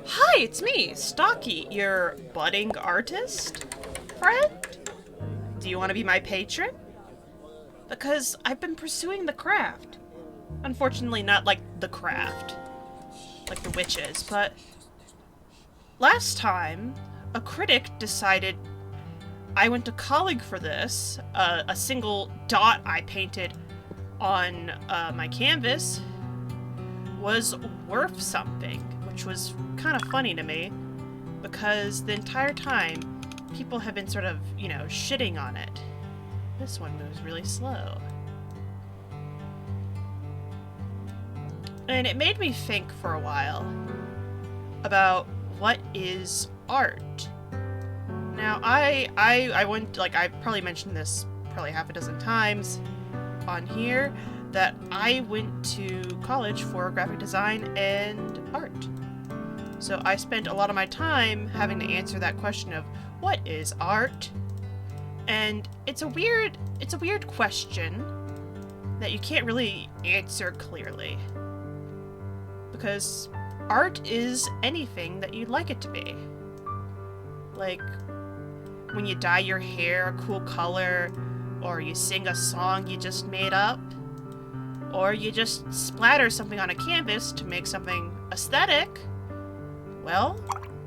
Hi, it's me, Stalky, your budding artist friend. Do you want to be my patron? Because I've been pursuing the craft. Unfortunately, not like the craft, like the witches, but last time, a critic decided I went to college for this. A single dot I painted on my canvas was worth something, which was kind of funny to me because the entire time people have been sort of, shitting on it. This one moves really slow. And it made me think for a while about what is art. Now, I went, like, I probably mentioned this probably half a dozen times on here, that I went to college for graphic design and art. So I spent a lot of my time having to answer that question of what is art? And it's a weird question that you can't really answer clearly. Because art is anything that you'd like it to be. Like when you dye your hair a cool color, or you sing a song you just made up, or you just splatter something on a canvas to make something aesthetic. Well,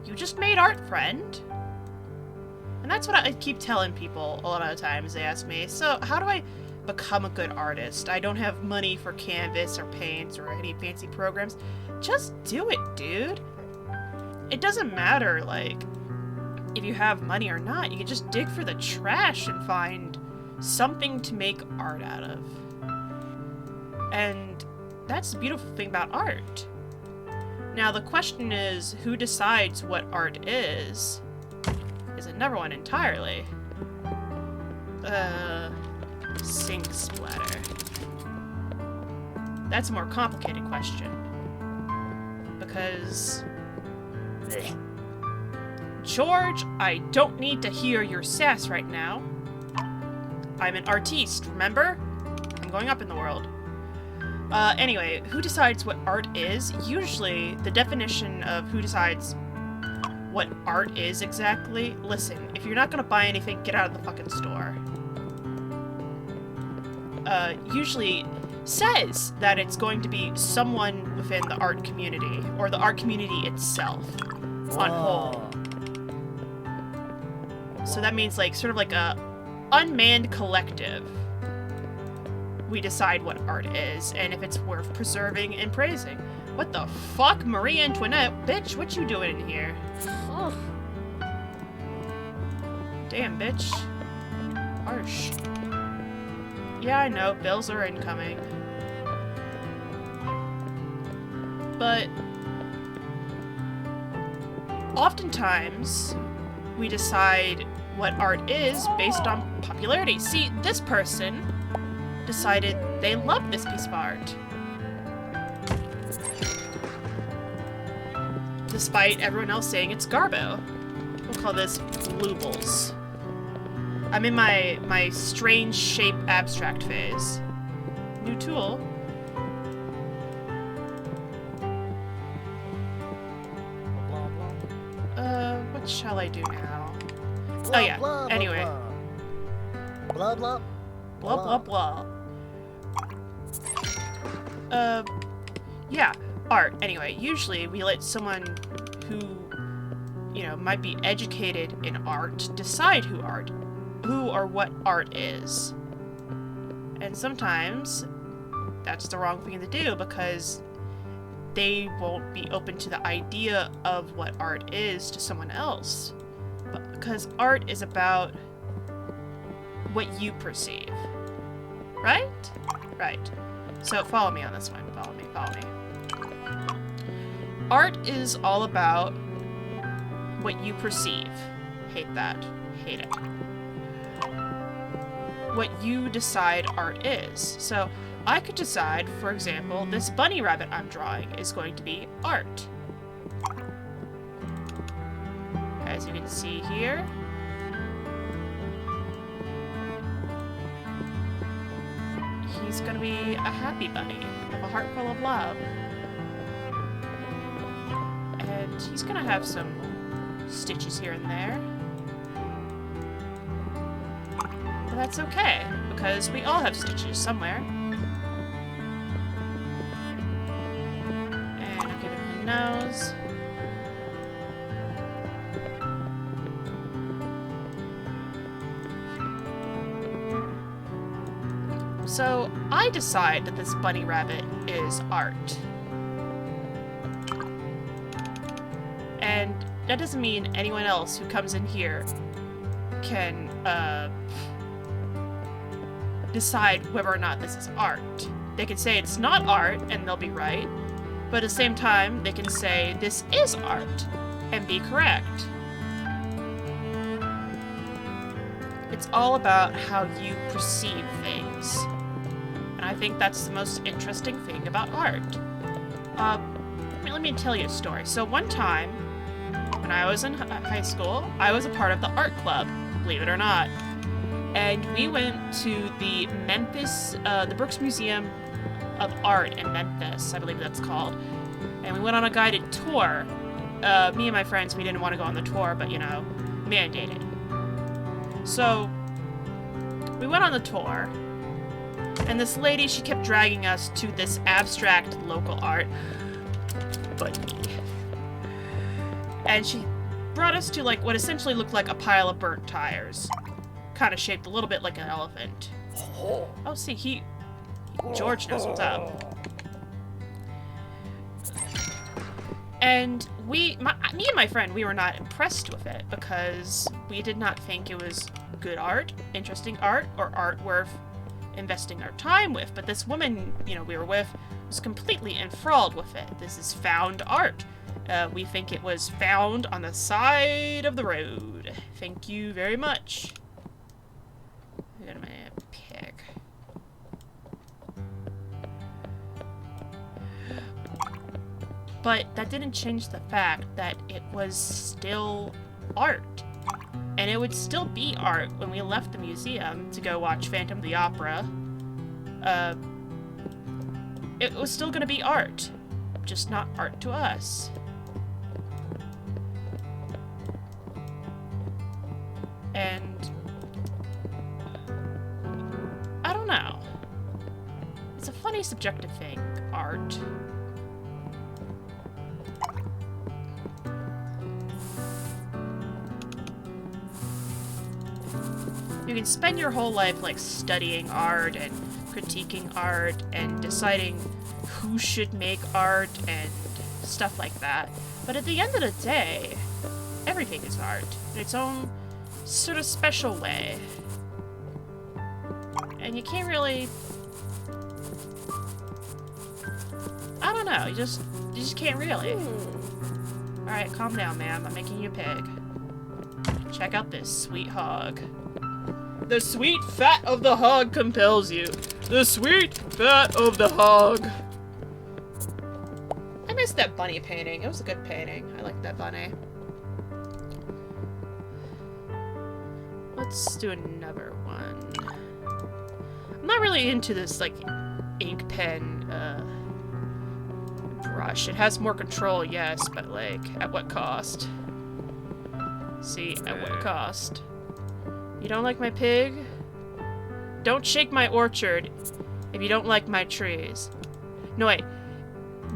you just made art, friend. And that's what I keep telling people a lot of times. They ask me, so how do I become a good artist? I don't have money for canvas or paints or any fancy programs. Just do it, dude. It doesn't matter, like, if you have money or not. You can just dig for the trash and find something to make art out of. And that's the beautiful thing about art. Now the question is, who decides what art is another one entirely. Sink splatter. That's a more complicated question. Because... George, I don't need to hear your sass right now. I'm an artiste, remember? I'm going up in the world. Anyway, who decides what art is? Usually, the definition of who decides what art is exactly... Listen, if you're not gonna buy anything, get out of the fucking store. Usually says that it's going to be someone within the art community, or the art community itself, on whole. So that means, like, sort of like a unmanned collective. We decide what art is, and if it's worth preserving and praising. What the fuck? Marie Antoinette? Bitch, what you doing in here? Oh. Damn, bitch. Harsh. Yeah, I know, bills are incoming. But... oftentimes, we decide what art is based on popularity. See, this person decided they love this piece of art. Despite everyone else saying it's garbo. We'll call this bluebles. I'm in my strange shape abstract phase. New tool. What shall I do now? Oh yeah, anyway. Blah, blah. Blah, blah, blah. Yeah, art. Anyway, usually we let someone who, might be educated in art decide who or what art is. And sometimes that's the wrong thing to do because they won't be open to the idea of what art is to someone else. But because art is about what you perceive. Right? Right. So follow me on this one. Follow me. Art is all about what you perceive. Hate that. Hate it. What you decide art is. So I could decide, for example, this bunny rabbit I'm drawing is going to be art. As you can see here. He's gonna be a happy bunny with a heart full of love. And he's gonna have some stitches here and there. But that's okay, because we all have stitches somewhere. And I'll give him a nose. So, I decide that this bunny rabbit is art. And that doesn't mean anyone else who comes in here can, decide whether or not this is art. They can say it's not art, and they'll be right. But at the same time, they can say this is art, and be correct. It's all about how you perceive things. And I think that's the most interesting thing about art. Let me tell you a story. So one time, when I was in high school, I was a part of the art club, believe it or not. And we went to the Memphis, the Brooks Museum of Art in Memphis, I believe that's called. And we went on a guided tour. Me and my friends, we didn't want to go on the tour, but, you know, mandated. So, we went on the tour. And this lady, she kept dragging us to this abstract local art bunny. And she brought us to, like, what essentially looked like a pile of burnt tires. Kind of shaped a little bit like an elephant. Oh, see, George knows what's up. And me and my friend, we were not impressed with it because we did not think it was good art, interesting art, or art worth investing our time with. But this woman, you know, we were with was completely enthralled with it. This is found art. We think it was found on the side of the road. Thank you very much. I got my pig. But that didn't change the fact that it was still art. And it would still be art when we left the museum to go watch Phantom of the Opera. It was still gonna be art. Just not art to us. And I don't know. It's a funny subjective thing, art. You can spend your whole life, like, studying art and critiquing art and deciding who should make art and stuff like that. But at the end of the day, everything is art in its own sort of special way. And you can't really... I don't know, you just can't really. Alright, calm down, ma'am. I'm making you a pig. Check out this sweet hog. The sweet fat of the hog compels you. The sweet fat of the hog. I missed that bunny painting. It was a good painting. I like that bunny. Let's do another one. I'm not really into this, like, ink pen, brush. It has more control, yes, but, like, at what cost? See, at what cost? You don't like my pig? Don't shake my orchard if you don't like my trees. No, wait.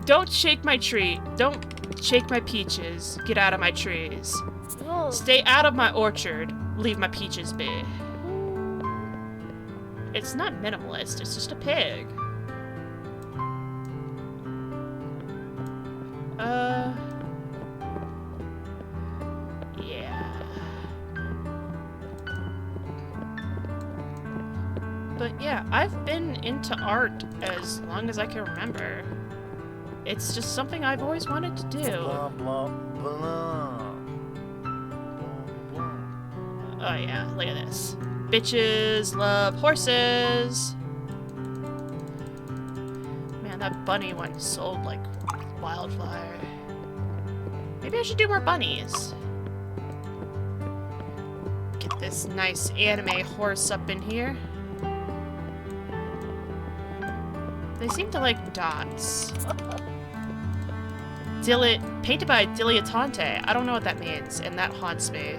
Don't shake my tree. Don't shake my peaches. Get out of my trees. Stay out of my orchard. Leave my peaches be. It's not minimalist. It's just a pig. Yeah. But yeah, I've been into art as long as I can remember. It's just something I've always wanted to do. Blah, blah, blah. Oh yeah, look at this. Bitches love horses. Man, that bunny one sold like wildfire. Maybe I should do more bunnies. Get this nice anime horse up in here. They seem to like dots. painted by Dilettante. I don't know what that means, and that haunts me.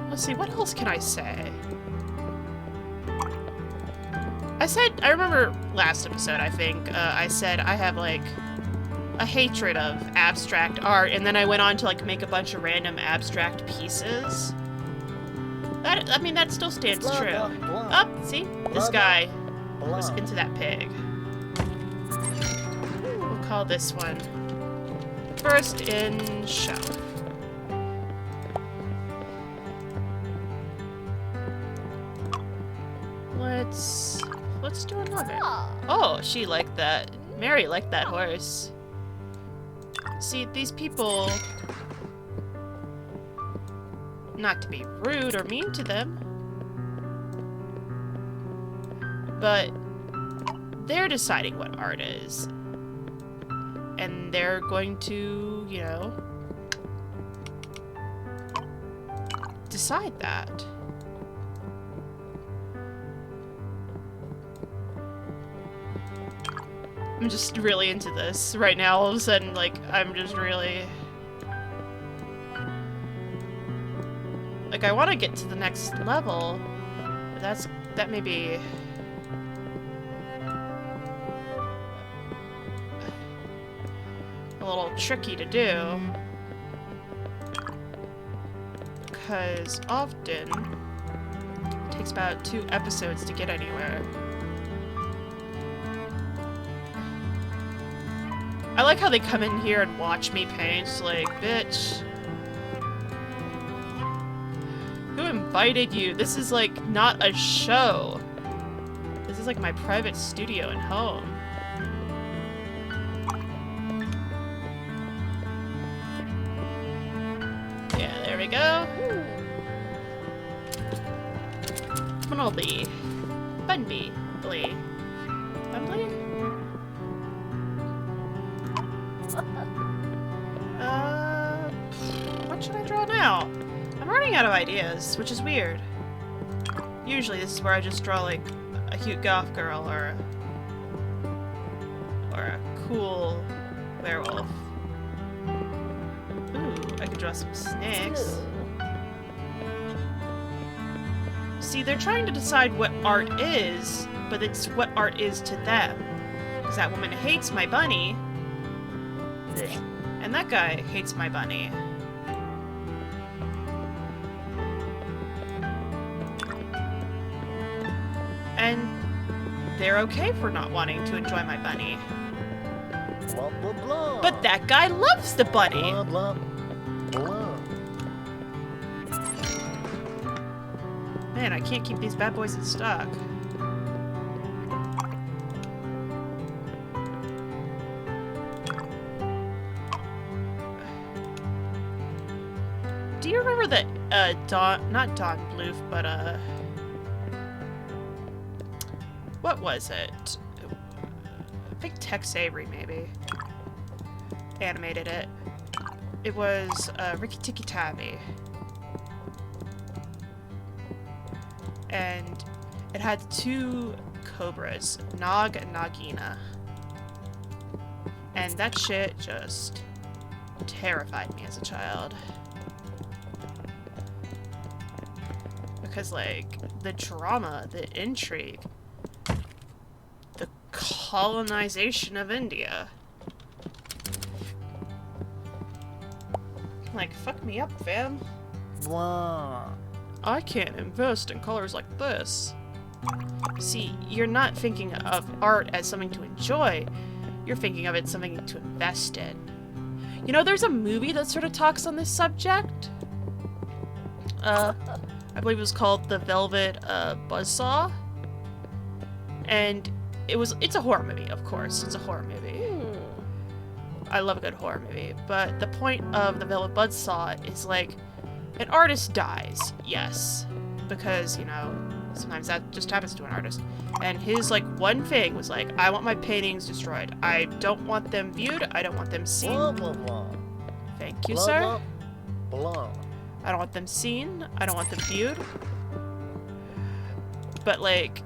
Let's see, what else can I say? I remember last episode, I think, I said I have, like, a hatred of abstract art, and then I went on to, like, make a bunch of random abstract pieces. I mean, that still stands true. Oh, see? This guy was into that pig. We'll call this one First in Shelf. Let's do another. Oh, she liked that. Mary liked that horse. See, these people, not to be rude or mean to them, but they're deciding what art is. And they're going to, you know, decide that. I'm just really into this right now. All of a sudden, like, I'm just really... Like, I want to get to the next level, but that may be... a little tricky to do. Because often, it takes about 2 episodes to get anywhere. I like how they come in here and watch me paint. It's like, bitch. Who invited you? This is like not a show. This is like my private studio and home. Yeah, there we go. Bumbly. Bunby. Bumbly. Bumbly? What should I draw now? I'm running out of ideas, which is weird. Usually this is where I just draw like a cute goth girl or a cool werewolf. Ooh, I could draw some snakes. See, they're trying to decide what art is, but it's what art is to them. Because that woman hates my bunny. And that guy hates my bunny. And they're okay for not wanting to enjoy my bunny. Blah, blah, blah. But that guy loves the bunny. Blah, blah, blah. Man, I can't keep these bad boys in stock. Do you remember that, not Don Bluth, but, what was it? I think Tex Avery, maybe, animated it. It was, Ricky Tikki Tavi. And it had 2 cobras, Nog and Nagina. And that shit just terrified me as a child. Because, like, the drama, the intrigue, the colonization of India. Like, fuck me up, fam. Blah. I can't invest in colors like this. See, you're not thinking of art as something to enjoy. You're thinking of it as something to invest in. You know, there's a movie that sort of talks on this subject. I believe it was called The Velvet Buzzsaw. And it's a horror movie, of course. It's a horror movie. I love a good horror movie. But the point of The Velvet Buzzsaw is, like, an artist dies, yes. Because, you know, sometimes that just happens to an artist. And his, like, one thing was, like, I want my paintings destroyed. I don't want them viewed. I don't want them seen. Blah, blah, blah. Thank you, Blah, sir. blah, blah. I don't want them seen. I don't want them viewed. But, like,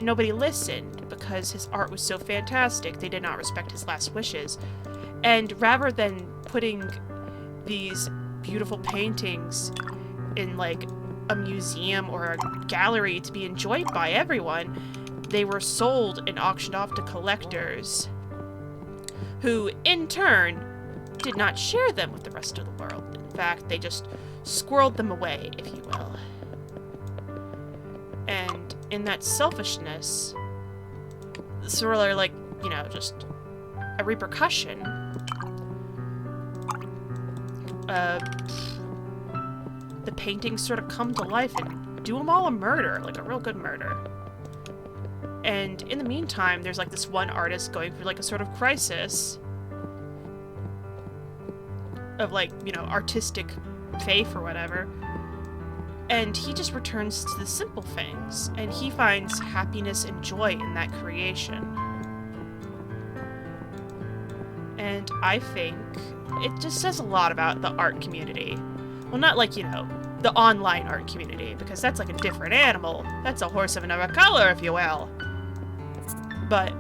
nobody listened because his art was so fantastic. They did not respect his last wishes. And rather than putting these beautiful paintings in like a museum or a gallery to be enjoyed by everyone, they were sold and auctioned off to collectors who in turn did not share them with the rest of the world. In fact, they just squirreled them away, if you will. And in that selfishness, sort of like, you know, just a repercussion, the paintings sort of come to life and do them all a murder, like a real good murder. And in the meantime, there's like this one artist going through like a sort of crisis of like, you know, artistic faith or whatever. And he just returns to the simple things, and he finds happiness and joy in that creation. And I think it just says a lot about the art community. Well, not like, you know, the online art community, because that's like a different animal. That's a horse of another color, if you will. But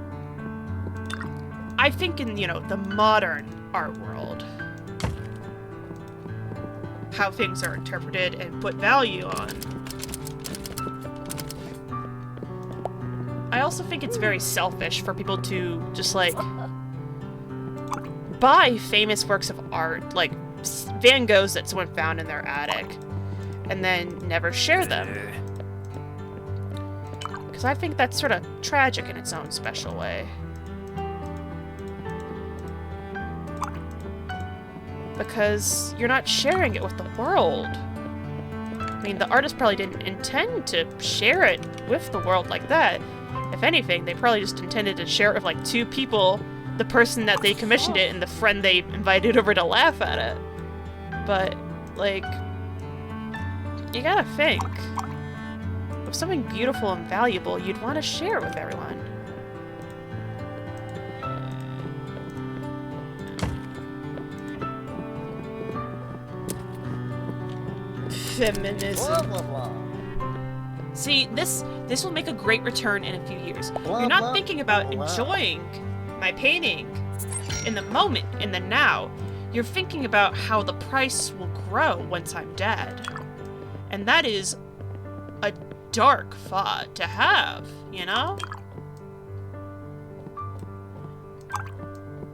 I think in, you know, the modern art world, how things are interpreted and put value on. I also think it's very selfish for people to just, like, buy famous works of art, like Van Goghs that someone found in their attic, and then never share them. Because I think that's sort of tragic in its own special way. Because you're not sharing it with the world. I mean, the artist probably didn't intend to share it with the world like that. If anything, they probably just intended to share it with like two people, the person that they commissioned it and the friend they invited over to laugh at it. But, like, you gotta think. If something beautiful and valuable, you'd want to share with everyone. Feminism. Blah, blah, blah. See, this will make a great return in a few years. Blah, You're not blah, thinking about blah. enjoying my painting in the moment, in the now. You're thinking about how the price will grow once I'm dead. And that is a dark thought to have, you know?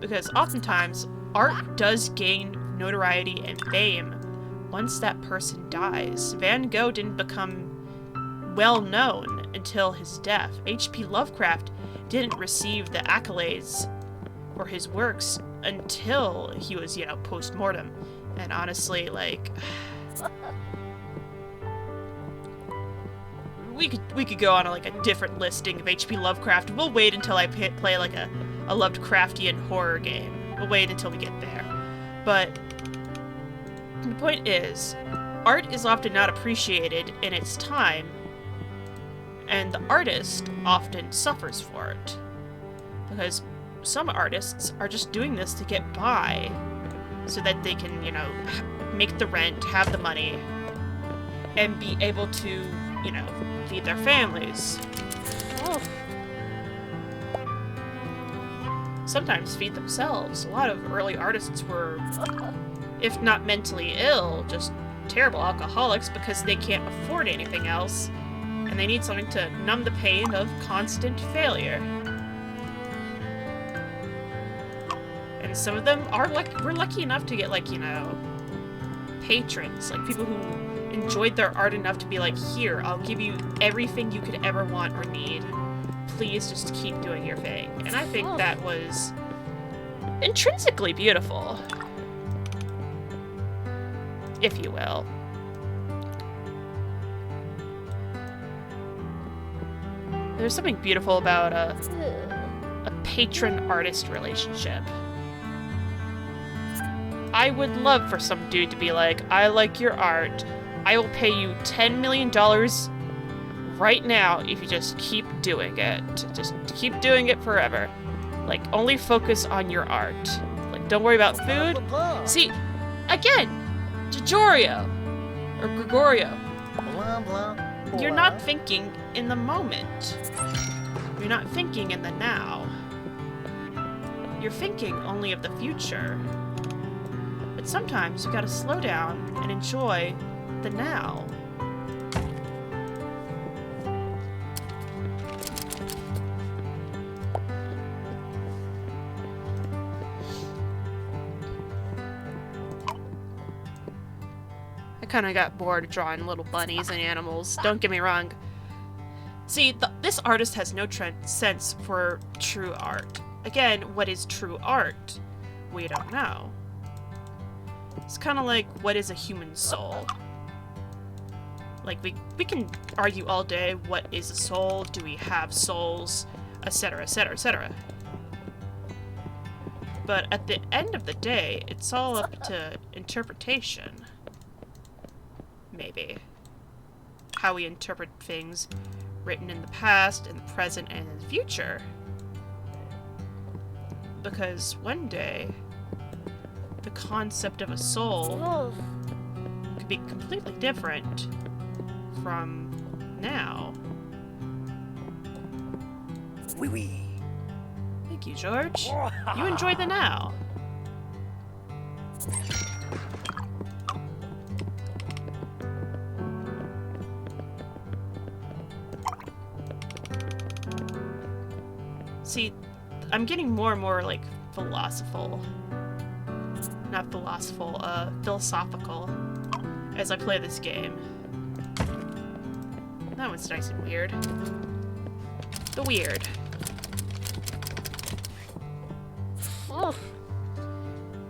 Because oftentimes, art does gain notoriety and fame once that person dies. Van Gogh didn't become well known until his death. H.P. Lovecraft didn't receive the accolades for his works until he was, you know, post-mortem. And honestly, like, we could go on like a different listing of H.P. Lovecraft. We'll wait until I play like a Lovecraftian horror game. We'll wait until we get there. But the point is, art is often not appreciated in its time, and the artist often suffers for it. Because some artists are just doing this to get by, so that they can, you know, make the rent, have the money, and be able to, you know, feed their families. Oh. Sometimes feed themselves. A lot of early artists were, if not mentally ill, just terrible alcoholics because they can't afford anything else, and they need something to numb the pain of constant failure. And some of them are we're lucky enough to get, like, you know, patrons, like people who enjoyed their art enough to be like, here, I'll give you everything you could ever want or need. Please just keep doing your thing. And I think that was intrinsically beautiful, if you will. There's something beautiful about a patron-artist relationship. I would love for some dude to be like, I like your art. I will pay you $10 million right now if you just keep doing it. Just keep doing it forever. Like, only focus on your art. Like, don't worry about food. See, again, Gregorio. Blah, blah, You're blah. not thinking in the moment. You're not thinking in the now. You're thinking only of the future. But sometimes you gotta slow down and enjoy the now. I kinda got bored drawing little bunnies and animals, don't get me wrong. See, this artist has no sense for true art. Again, what is true art? We don't know. It's kind of like, what is a human soul? Like, we can argue all day, what is a soul? Do we have souls? Etc., etc., etc. But at the end of the day, it's all up to interpretation. Maybe. How we interpret things written in the past, in the present, and in the future. Because one day, the concept of a soul could be completely different from now. Wee wee. Thank you, George. You enjoy the now. See, I'm getting more and more, like, philosophical as I play this game. That one's nice and weird. The weird.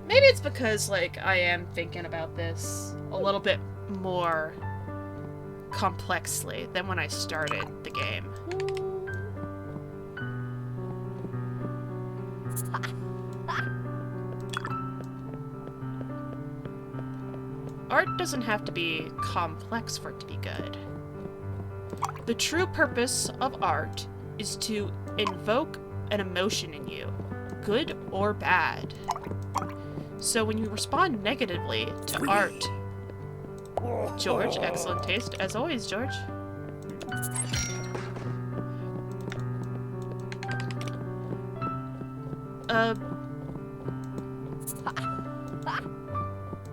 Maybe it's because, like, I am thinking about this a little bit more complexly than when I started the game. Art doesn't have to be complex for it to be good. The true purpose of art is to invoke an emotion in you, good or bad. So when you respond negatively to art... George, excellent taste. As always, George.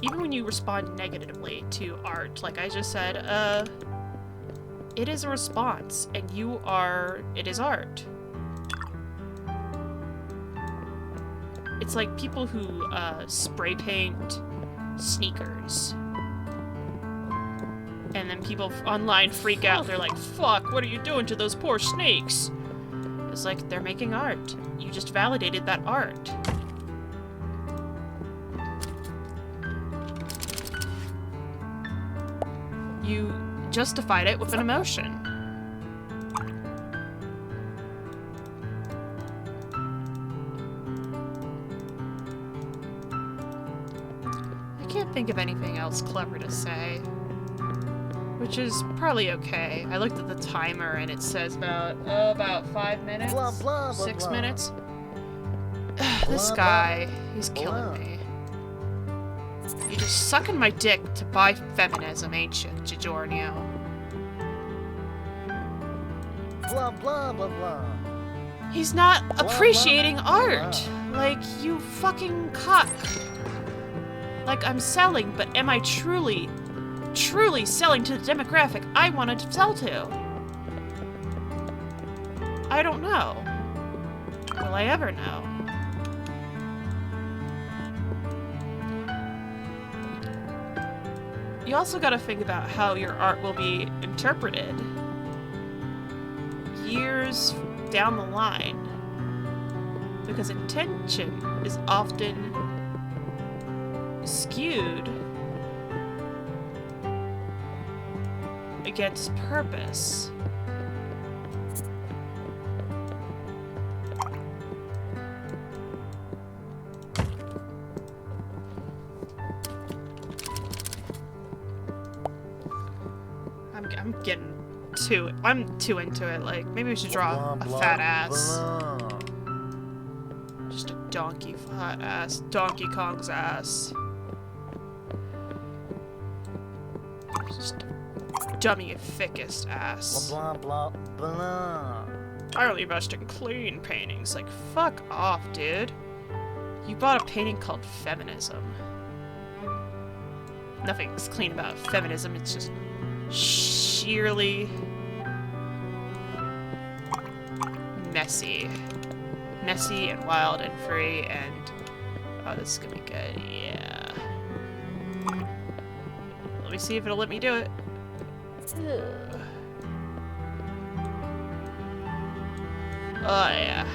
Even when you respond negatively to art, like I just said, it is a response, and it is art. It's like people who, spray paint sneakers. And then people online freak out, they're like, fuck, what are you doing to those poor snakes? It's like, they're making art. You just validated that art. You justified it with an emotion. I can't think of anything else clever to say. Which is probably okay. I looked at the timer and it says about 5 minutes? Blah, blah, blah, 6 blah. minutes? This guy, he's killing me. You're just sucking my dick to buy feminism, ain't you, Giorgio? Blah blah blah blah. He's not appreciating blah, blah, art! Like, you fucking cuck. Like, I'm selling, but am I truly selling to the demographic I wanted to sell to? I don't know. Will I ever know? You also gotta think about how your art will be interpreted years down the line. Because intention is often skewed against purpose. I'm too into it. Like, maybe we should draw a fat ass. Just a donkey fat ass. Donkey Kong's ass. Just a dummy thickest ass. Blah blah blah. I only invest in clean paintings. Like, fuck off, dude. You bought a painting called Feminism. Nothing's clean about feminism, it's just sheerly messy. Messy and wild and free and... Oh, this is gonna be good, yeah. Let me see if it'll let me do it. Oh, yeah.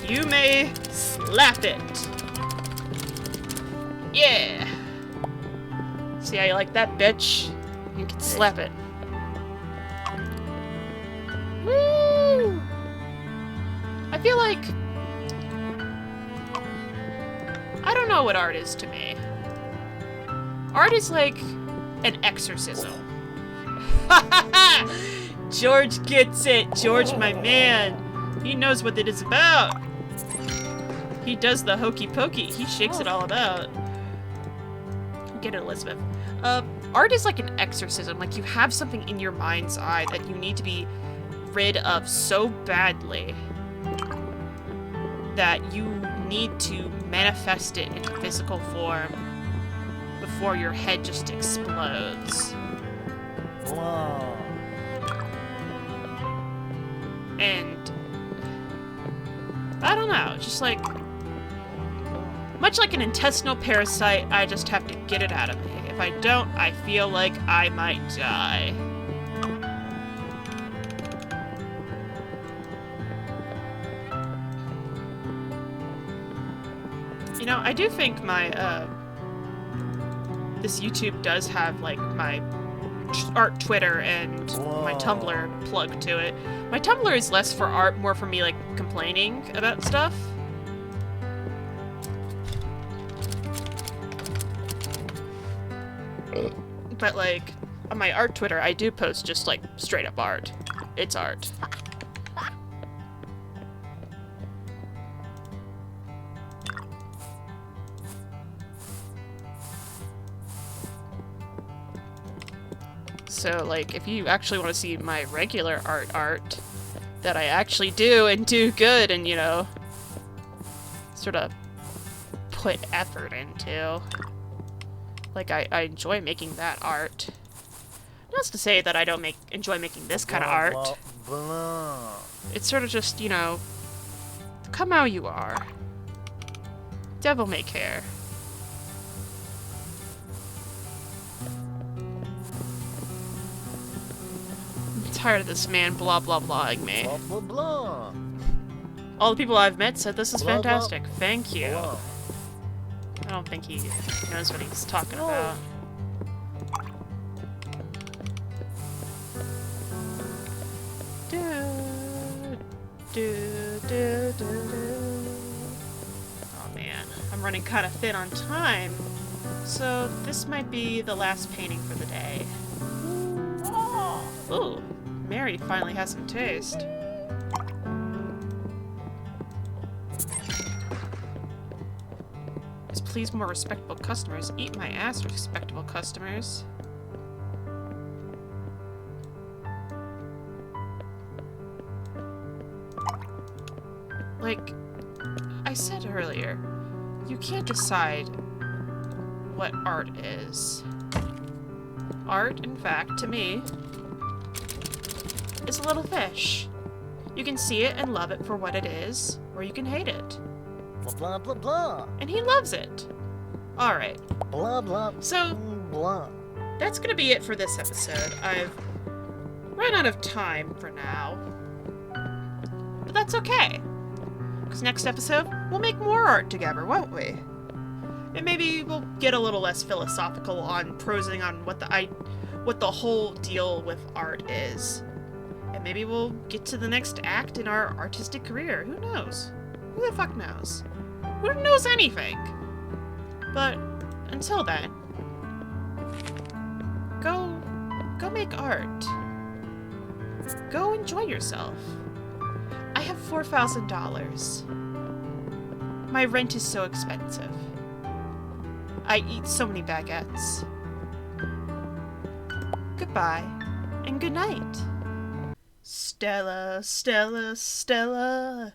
You may slap it. Yeah. See how you like that, bitch? You can slap it. Woo! I feel like... I don't know what art is to me. Art is like an exorcism. George gets it. George, my man. He knows what it is about. He does the hokey pokey. He shakes it all about. Get it, Elizabeth. Art is like an exorcism. Like, you have something in your mind's eye that you need to be rid of so badly that you need to manifest it in physical form before your head just explodes. Whoa. And I don't know, just like much like an intestinal parasite, I just have to get it out of me. If I don't, I feel like I might die. You know, I do think my, this YouTube does have, like, my art Twitter and my Tumblr plugged to it. My Tumblr is less for art, more for me, like, complaining about stuff. But, like, on my art Twitter, I do post just, like, straight up art. It's art. So, like, if you actually want to see my regular art that I actually do and do good and, you know, sort of put effort into, like, I enjoy making that art. Not to say that I don't enjoy making this kind of art. It's sort of just, you know, come how you are. Devil may care. I'm tired of this man blah blah blahing me. Blah, blah, blah. All the people I've met said this is Blah, blah. fantastic. Thank you. Blah. I don't think he knows what he's talking about. Oh man, I'm running kind of thin on time, so this might be the last painting for the day. Ooh, Mary finally has some taste. Please more respectable customers. Eat my ass, respectable customers. Like I said earlier, you can't decide what art is. Art, in fact, to me, is a little fish. You can see it and love it for what it is, or you can hate it. Blah, blah, blah. And he loves it. Alright. Blah, blah, So, blah. that's gonna be it for this episode. I've run out of time for now. But that's okay. Because next episode, we'll make more art together, won't we? And maybe we'll get a little less philosophical on prosing on what the whole deal with art is. And maybe we'll get to the next act in our artistic career. Who knows? Who the fuck knows? Who knows anything? But until then, go make art. Go enjoy yourself. I have $4,000. My rent is so expensive. I eat so many baguettes. Goodbye, and good night. Stella, Stella, Stella,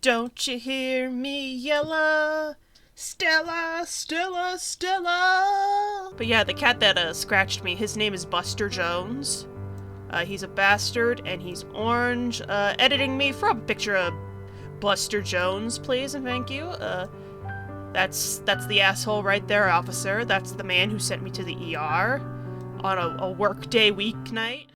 don't you hear me yella? Stella, Stella, Stella. But yeah, the cat that scratched me, his name is Buster Jones. He's a bastard, and he's orange. Editing me for a picture of Buster Jones, please, and thank you. That's the asshole right there, officer. That's the man who sent me to the ER on a workday weeknight.